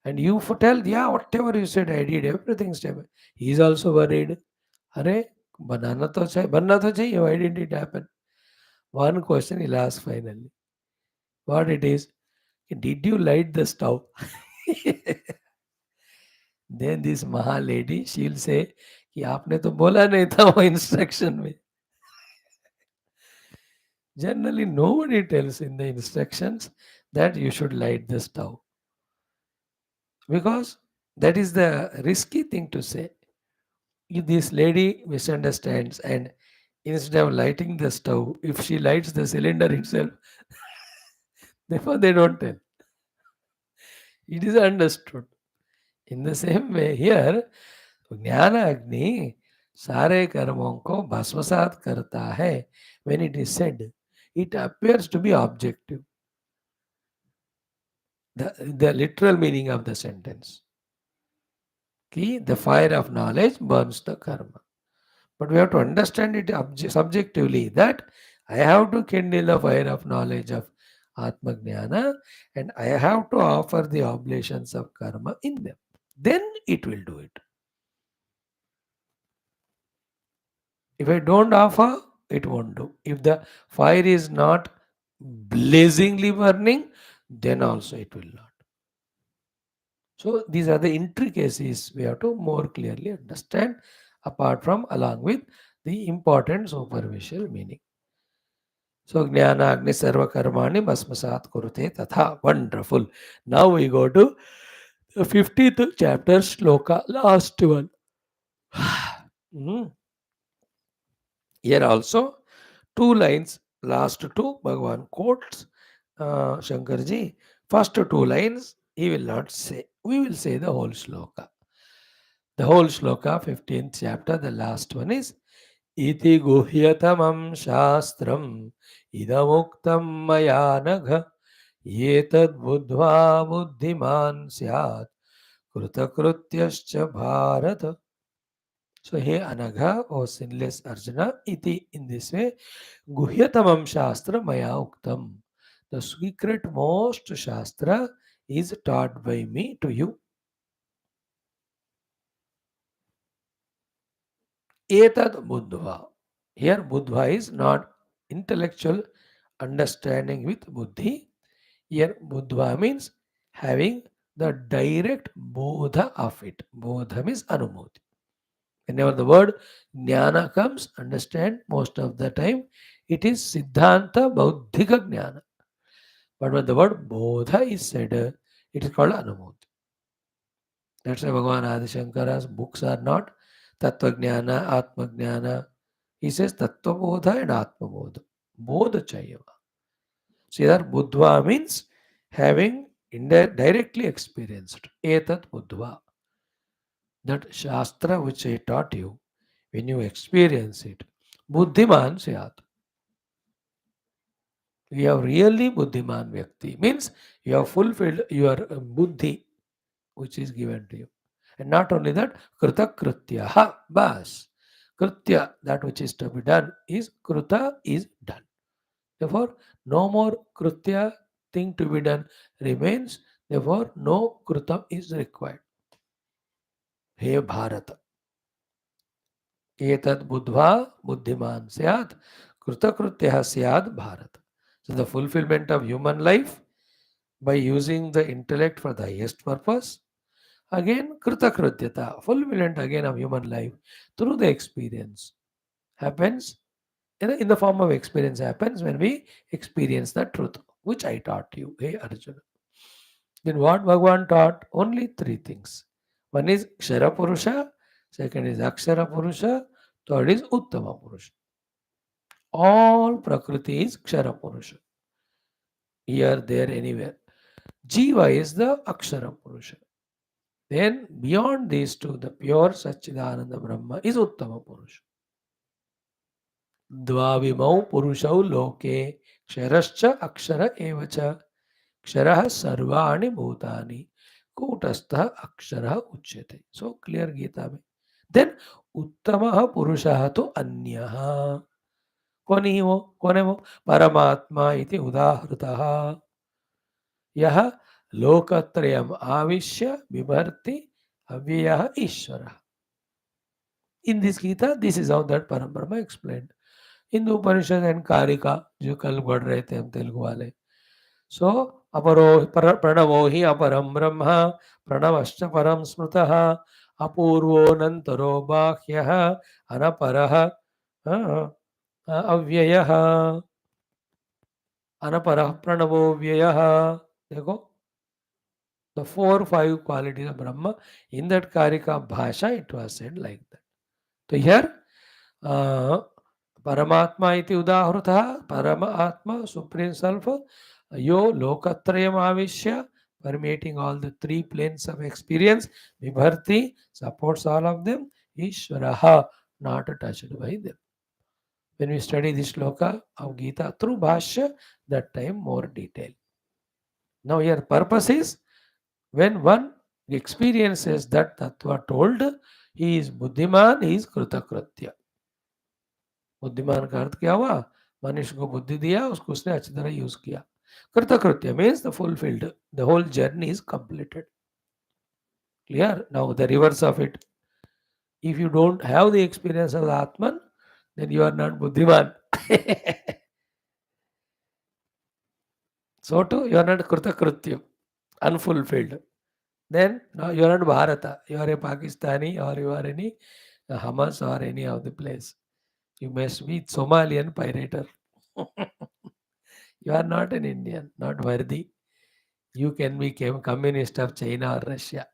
And you tell, yeah, whatever you said, I did everything step. He is also worried. अरे बनाना तो चाहिए, बनना तो चाहिए. Why didn't it happen? One question he'll ask finally. What it is? Did you light the stove? Then this Maha lady, she'll say कि आपने तो बोला नहीं था वो instruction में. Generally, nobody tells in the instructions that you should light the stove. Because that is the risky thing to say. If this lady misunderstands and instead of lighting the stove, if she lights the cylinder itself, therefore they don't tell. It is understood. In the same way, here, ज्ञान अग्नि सारे कर्मों को भस्मसात करता है. When it is said, it appears to be objective. The literal meaning of the sentence. Ki, the fire of knowledge burns the karma. But we have to understand it subjectively that I have to kindle the fire of knowledge of Atma Jnana and I have to offer the oblations of karma in them. Then it will do it. If I don't offer, it won't do. If the fire is not blazingly burning, then also it will not. So these are the intricacies we have to more clearly understand apart from along with the important superficial meaning. So Jnana Agni Sarva Karmani Bhasmasat Kurute Tatha. Wonderful. Now we go to the 50th chapter Shloka, last one. Here also, 2 lines, last two, Bhagavan quotes Shankarji. First 2 lines, he will not say. We will say the whole Shloka. The whole Shloka, 15th chapter, the last one is Iti guhyatamam shastram idamuktam maya nagha yetad buddhva buddhiman syat kritakrutyascha bharata. So here Anagha or sinless Arjuna, iti in this way, guhyatamam shastra maya uktam. The secret most shastra is taught by me to you. Etad buddhva. Here buddhva is not intellectual understanding with buddhi. Here buddhva means having the direct bodha of it. Bodha means anumoti. Whenever the word jnana comes, understand most of the time it is siddhanta bauddhika jnana. But when the word bodha is said, it is called anumoti. That's why Bhagavan Adi Shankara's books are not tattva jnana, atma jnana. He says tattva bodha and atma bodha. Bodha chayava. So here buddhva means having directly experienced. Etat buddhva. That shastra which I taught you, when you experience it, buddhiman syat. You have really buddhiman vyakti. Means you have fulfilled your buddhi which is given to you. And not only that, krita kritya ha bas. Kritya, that which is to be done, is kruta is done. Therefore, no more kritya thing to be done remains. Therefore, no krutam is required. Hey Bharata. एतद् बुद्ध्वा बुद्धिमान स्यात् Krutakrutya syad Bharat. So the fulfillment of human life by using the intellect for the highest purpose. Again, Kritakrutyata, fulfillment again of human life through the experience happens in the form of experience happens when we experience the truth, which I taught you, hey Arjuna. Then what Bhagavan taught? Only three things. One is Kshara Purusha, second is Akshara Purusha, third is Uttama Purusha. All Prakriti is Kshara Purusha. Here, there, anywhere. Jiva is the Akshara Purusha. Then beyond these two, the pure Satchidananda Brahma is Uttama Purusha. Dvavimau Purushau Loke Ksharascha Akshara Evacha Ksharah Sarvani Bhutani Kutastha Akshara Uchyate. So clear Gita mein. Then Uttamaha Purushaha to Anyaha. कौन ही वो कौन है वो परमात्मा इति उदाहृतः यह लोकत्रयम् आविश्य बिभर्ति अव्ययः ईश्वरः. In this Gita, this is how that Parampara explained. In the Upanishad and Karika, जो कल पढ़ रहे थे हम तेलुगु वाले. So, अपरो प्रणवो हि अपरम ब्रह्म प्रणवश्च परम स्मृतः अपूर्वोऽनन्तरो बाह्यः अनपरः अव्ययः अनपरः प्रणवो व्ययः. देखो the 4-5 qualities of Brahma in that Karika Bhasha it was said like that. So here Paramatma iti udahruta, Paramatma, Supreme Self, Yo Lokatrayam Avishya, permeating all the three planes of experience, Vibharti supports all of them, Ishvaraha, not touched by them. When we study this shloka of Gita through Bhashya, that time more detail. Now here purpose is, when one experiences that Tattva told, he is Buddhiman, he is Kritakritya. बुद्धिमान का अर्थ क्या हुआ? मनुष्य को बुद्धि दिया, उसको उसने अच्छी तरह यूज किया. कृतकृत्य means the fulfilled, the whole journey is completed. Clear? Now the reverse of it. If you don't have the experience of the Atman, then you are not buddhiman. So too, you are not kritakritya, unfulfilled. Then no, you are not Bharata. You are a Pakistani or you are any Hamas or any of the place. You must be Somalian pirater. You are not an Indian, not worthy. You can become communist of China or Russia.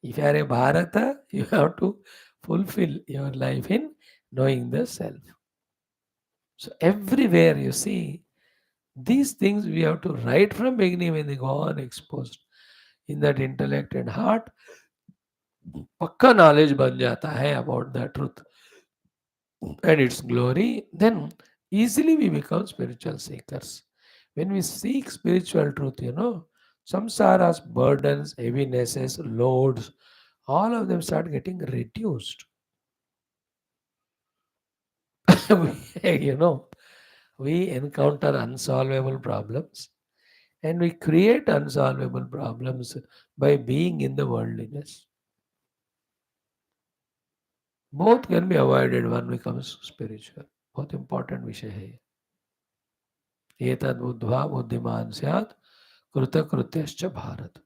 If you are a Bharata, you have to fulfill your life in knowing the self. So everywhere you see, these things we have to right from beginning when they go on exposed in that intellect and heart. पक्का knowledge बन जाता है about the truth and its glory, then easily we become spiritual seekers. When we seek spiritual truth, samsara's burdens, heavinesses, loads, all of them start getting reduced. you know, we encounter unsolvable problems and we create unsolvable problems by being in the worldliness. Both can be avoided, one becomes spiritual. बहुत important विषय है ये. एतद् बुद्ध्वा बुद्धिमान स्यात् कृतकृत्यश्च भारत.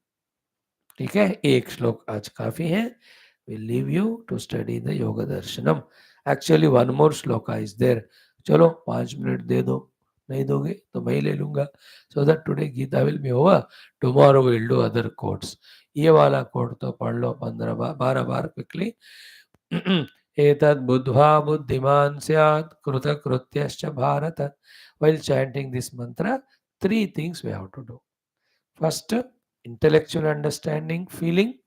ठीक है, एक श्लोक आज काफी है. We leave you to study the yoga darshanam. Actually one more shloka is there. चलो 5 मिनट दे दो, नहीं दोगे तो मैं ही ले लूंगा. So that today Gita will be over. Tomorrow we will do other quotes. ये वाला quote तो पढ़ लो 12 बार quickly. एतद् बुद्ध्वा बुद्धिमान स्यात् कृतकृत्यश्च Bharat. While chanting this mantra, 3 things we have to do. First, intellectual understanding, feeling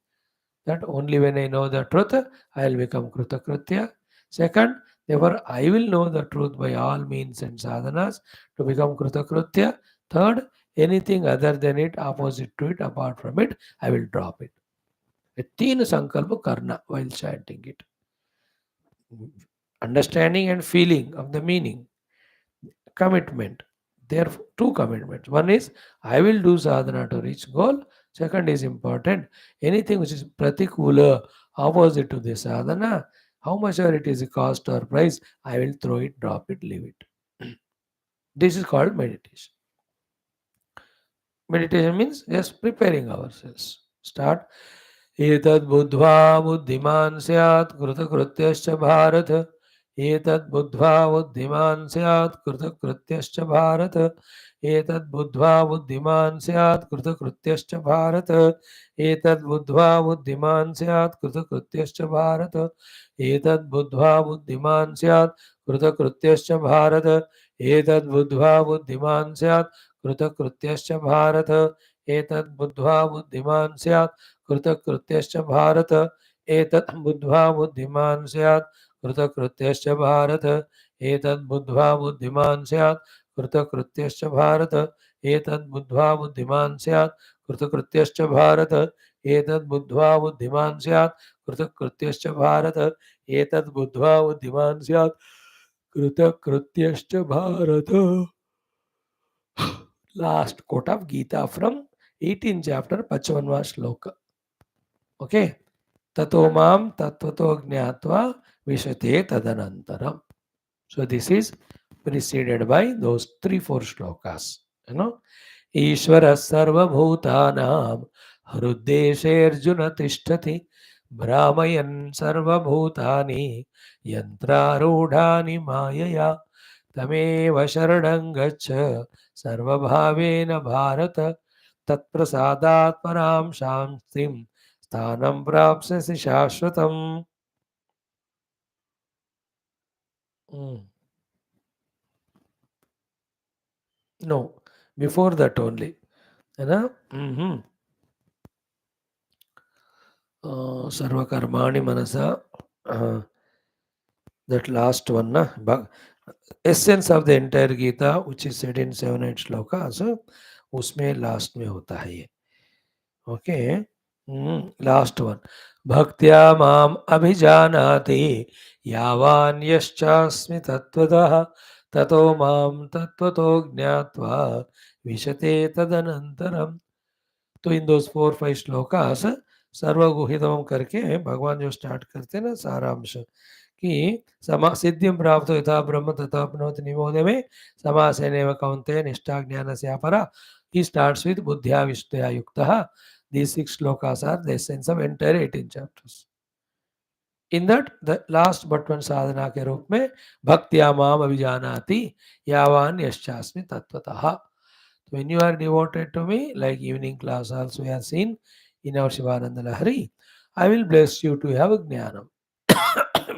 that only when I know the truth, I will become Kritakritya. Second, therefore I will know the truth by all means and sadhanas to become Kritakritya. Third, anything other than it, opposite to it, apart from it, I will drop it. A teen sankalpa karna while chanting it. Understanding and feeling of the meaning. Commitment. There are 2 commitments. One is I will do sadhana to reach goal. Second is important. Anything which is pratikula, opposite to the sadhana, how much ever it is a cost or price, I will throw it, drop it, leave it. This is called meditation. Meditation means just preparing ourselves. Start. एतद् बुद्ध्वा बुद्धिमान् स्यात् कृतकृत्यश्च भारत. एतद् बुद्ध्वा बुद्धिमान् स्यात् कृतकृत्यश्च भारत. एतद् बुद्ध्वा बुद्धिमान् स्यात् कृतकृत्यश्च भारत. एतद् बुद्ध्वा बुद्धिमान् स्यात् कृतकृत्यश्च भारत. एतद् बुद्ध्वा बुद्धिमान् स्यात् कृतकृत्यश्च भारत. एतद् बुद्ध्वा बुद्धिमान् स्यात् कृतकृत्यश्च भारत. एतद् बुद्ध्वा बुद्धिमान् स्यात् कृतकृत्यश्च भारत. एतत् बुद्ध्वा बुद्धिमान् स्यात् कृतकृत्यश्च भारत. एतद् बुद्ध्वा बुद्धिमान् स्यात् कृतकृत्यश्च भारत. एतद् बुद्ध्वा बुद्धिमान् स्यात् कृतकृत्यश्च भारत. एतद् बुद्ध्वा बुद्धिमान् स्यात् कृतकृत्यश्च भारत. एतद् बुद्ध्वा बुद्धिमान् स्यात् कृतकृत्यश्च Bharat. Last quote of Gita from 18th chapter, 55वां श्लोक. Okay. Tato mam tattvato jnatva vishate tadanantaram. So this is preceded by those 3-4 shlokas. You know, Ishvara sarva bhutanam hruddeshe arjuna tishtati brahmayan sarva bhutani yantrarudhani mayaya तमेव शरणं गच्छ सर्वभावेन भारत तत्प्रसादात् परां शान्तिं स्थानं प्राप्स्यसि शाश्वतम्. Mm. No, before that only. है ना? सर्वकर्माणि मनसा, that last one na, essence of the entire Gita which is said in 7-8 shlokas, उसमें लास्ट में होता है ये. ओके. Last one. भक्त्या माम अभिजानाति यावान यश्चास्मि तत्त्वतः ततो माम तत्त्वतो ज्ञात्वा विशते तदनंतरम. तो इन दोस 4-5 श्लोकास सर्वगुहितम करके भगवान जो स्टार्ट करते हैं ना सारांश कि समा सिद्धिं प्राप्त यथा ब्रह्म तथा अपनोति निबोधे में समासेनैव कौन्तेय निष्ठा ज्ञान से अपरा. He starts with बुद्ध्या विष्टया युक्तः. These 6 shlokas are the essence of entire 18 chapters. In that, the last but one sadhana के रूप में भक्त्या माम अभिजानाति यावान यश्चास्मि तत्त्वतः. When you are devoted to me, like evening class also we have seen in our Shivananda Lahari, I will bless you to have jnanam.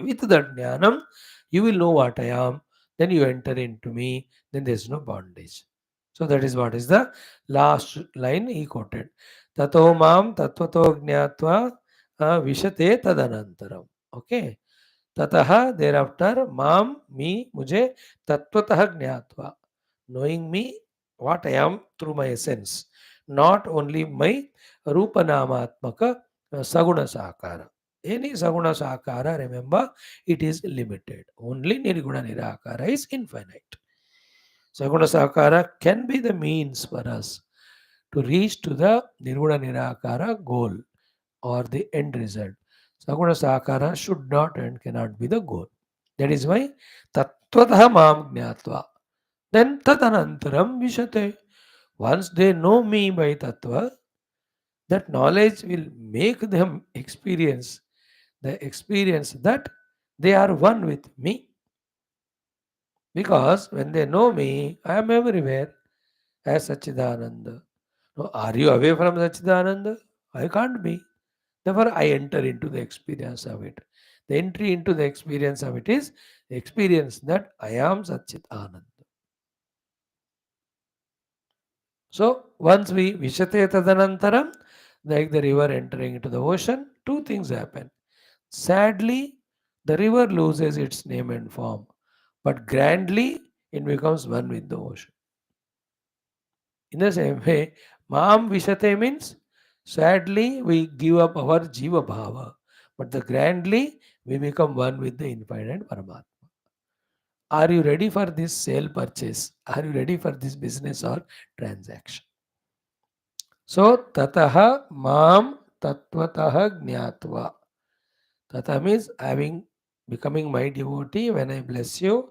With that jnanam, you will know what I am. Then you enter into me. Then there is no bondage. So that is what is the last line he quoted. Tato mam tattvato jnatva vishate tadanantaram. Okay. Tataha, thereafter, mam, me, mujhe, tattvataha jnatva. Knowing me, what I am through my essence. Not only my rupanāmatmaka saguna sakara. Any saguna sakara, remember, it is limited. Only nirguna nirakara is infinite. Saguna sakara can be the means for us to reach to the nirguna nirakara goal or the end result. Saguna sakara should not and cannot be the goal. That is why tattvataha mam jnatva. Then tadanantaram vishate. Once they know me by tattva, that knowledge will make them experience the experience that they are one with me. Because when they know me, I am everywhere as Sachidananda. Now, are you away from Sachidananda? I can't be. Therefore, I enter into the experience of it. The entry into the experience of it is the experience that I am Satchitananda. So, once we Vishate Tadanantaram, like the river entering into the ocean, two things happen. Sadly, the river loses its name and form, but grandly, it becomes one with the ocean. In the same way, Mam Vishate means sadly we give up our Jiva Bhava, but the grandly we become one with the infinite Paramatma. Are you ready for this sale purchase? Are you ready for this business or transaction? So, tataha mam tattvataha jnatva. Tata means having becoming my devotee when I bless you.